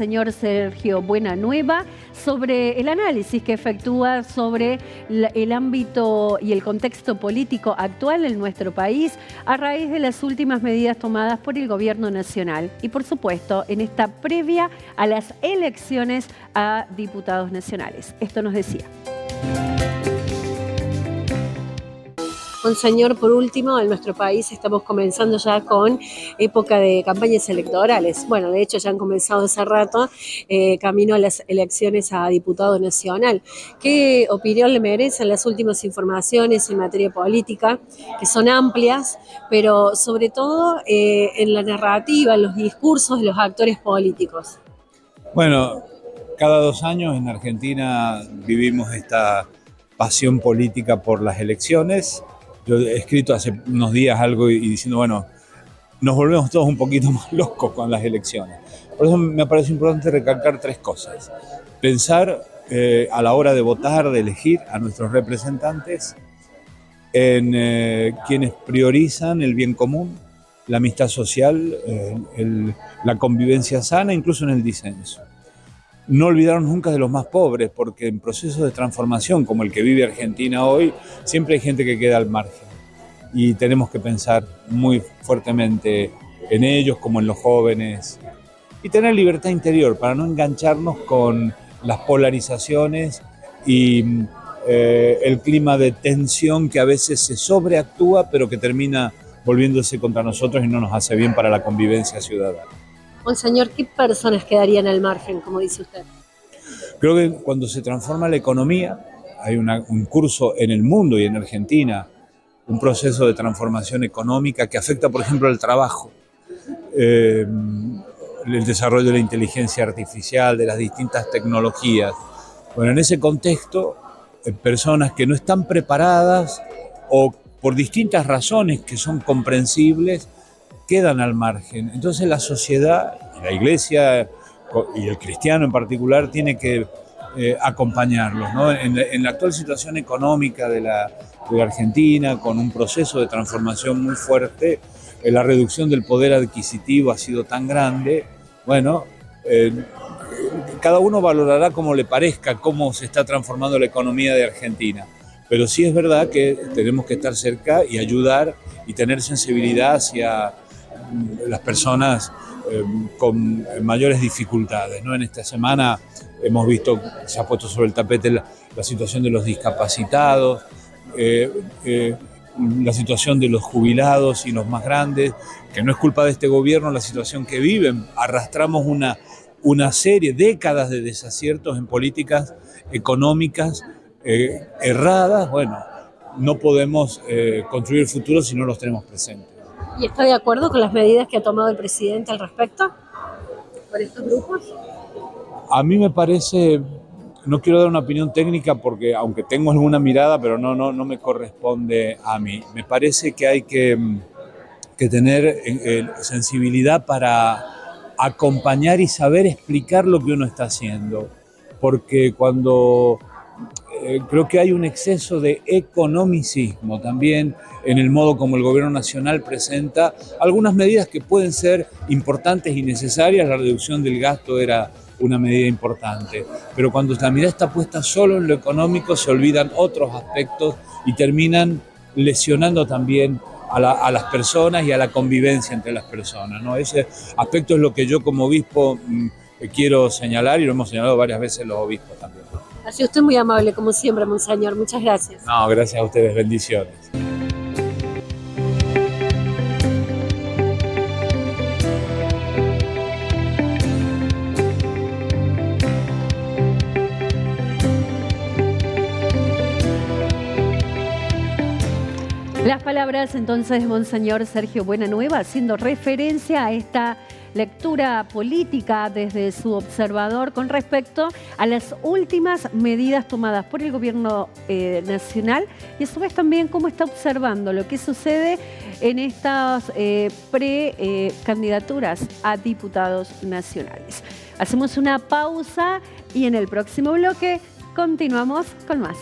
Señor Sergio Buenanueva, sobre el análisis que efectúa sobre el ámbito y el contexto político actual en nuestro país a raíz de las últimas medidas tomadas por el Gobierno Nacional y, por supuesto, en esta previa a las elecciones a diputados nacionales. Esto nos decía. Monseñor, por último, en nuestro país estamos comenzando ya con época de campañas electorales. Bueno, de hecho ya han comenzado hace rato, camino a las elecciones a diputado nacional. ¿Qué opinión le merecen las últimas informaciones en materia política, que son amplias, pero sobre todo en la narrativa, en los discursos de los actores políticos? Bueno, cada 2 años en Argentina vivimos esta pasión política por las elecciones. Yo he escrito hace unos días algo y diciendo, bueno, nos volvemos todos un poquito más locos con las elecciones. Por eso me parece importante recalcar 3 cosas. Pensar a la hora de votar, de elegir a nuestros representantes, en quienes priorizan el bien común, la amistad social, la convivencia sana, incluso en el disenso. No olvidarnos nunca de los más pobres, porque en procesos de transformación como el que vive Argentina hoy, siempre hay gente que queda al margen. Y tenemos que pensar muy fuertemente en ellos como en los jóvenes. Y tener libertad interior para no engancharnos con las polarizaciones y el clima de tensión que a veces se sobreactúa, pero que termina volviéndose contra nosotros y no nos hace bien para la convivencia ciudadana. Monseñor, ¿qué personas quedarían al margen, como dice usted? Creo que cuando se transforma la economía, hay un curso en el mundo y en Argentina, un proceso de transformación económica que afecta, por ejemplo, el trabajo, el desarrollo de la inteligencia artificial, de las distintas tecnologías. Bueno, en ese contexto, personas que no están preparadas o por distintas razones que son comprensibles, quedan al margen. Entonces la sociedad, la iglesia y el cristiano en particular tiene que acompañarlos, ¿no? En la actual situación económica de la Argentina, con un proceso de transformación muy fuerte, la reducción del poder adquisitivo ha sido tan grande, bueno, cada uno valorará como le parezca cómo se está transformando la economía de Argentina. Pero sí es verdad que tenemos que estar cerca y ayudar y tener sensibilidad hacia las personas con mayores dificultades, ¿no? En esta semana hemos visto, se ha puesto sobre el tapete la situación de los discapacitados, la situación de los jubilados y los más grandes, que no es culpa de este gobierno la situación que viven. Arrastramos una serie, décadas de desaciertos en políticas económicas erradas. Bueno, no podemos construir el futuro si no los tenemos presentes. ¿Y está de acuerdo con las medidas que ha tomado el presidente al respecto por estos grupos? A mí me parece, no quiero dar una opinión técnica porque aunque tengo alguna mirada, pero no me corresponde a mí. Me parece que hay que tener sensibilidad para acompañar y saber explicar lo que uno está haciendo. Porque cuando creo que hay un exceso de economicismo también en el modo como el gobierno nacional presenta algunas medidas que pueden ser importantes y necesarias. La reducción del gasto era una medida importante, pero cuando la mirada está puesta solo en lo económico se olvidan otros aspectos y terminan lesionando también a las personas y a la convivencia entre las personas, ¿no? Ese aspecto es lo que yo como obispo quiero señalar y lo hemos señalado varias veces los obispos también. Ha sido usted muy amable, como siempre, Monseñor. Muchas gracias. No, gracias a ustedes. Bendiciones. Las palabras entonces de Monseñor Sergio Buenanueva haciendo referencia a esta lectura política desde su observador con respecto a las últimas medidas tomadas por el Gobierno Nacional y a su vez también cómo está observando lo que sucede en estas pre-candidaturas a diputados nacionales. Hacemos una pausa y en el próximo bloque continuamos con más.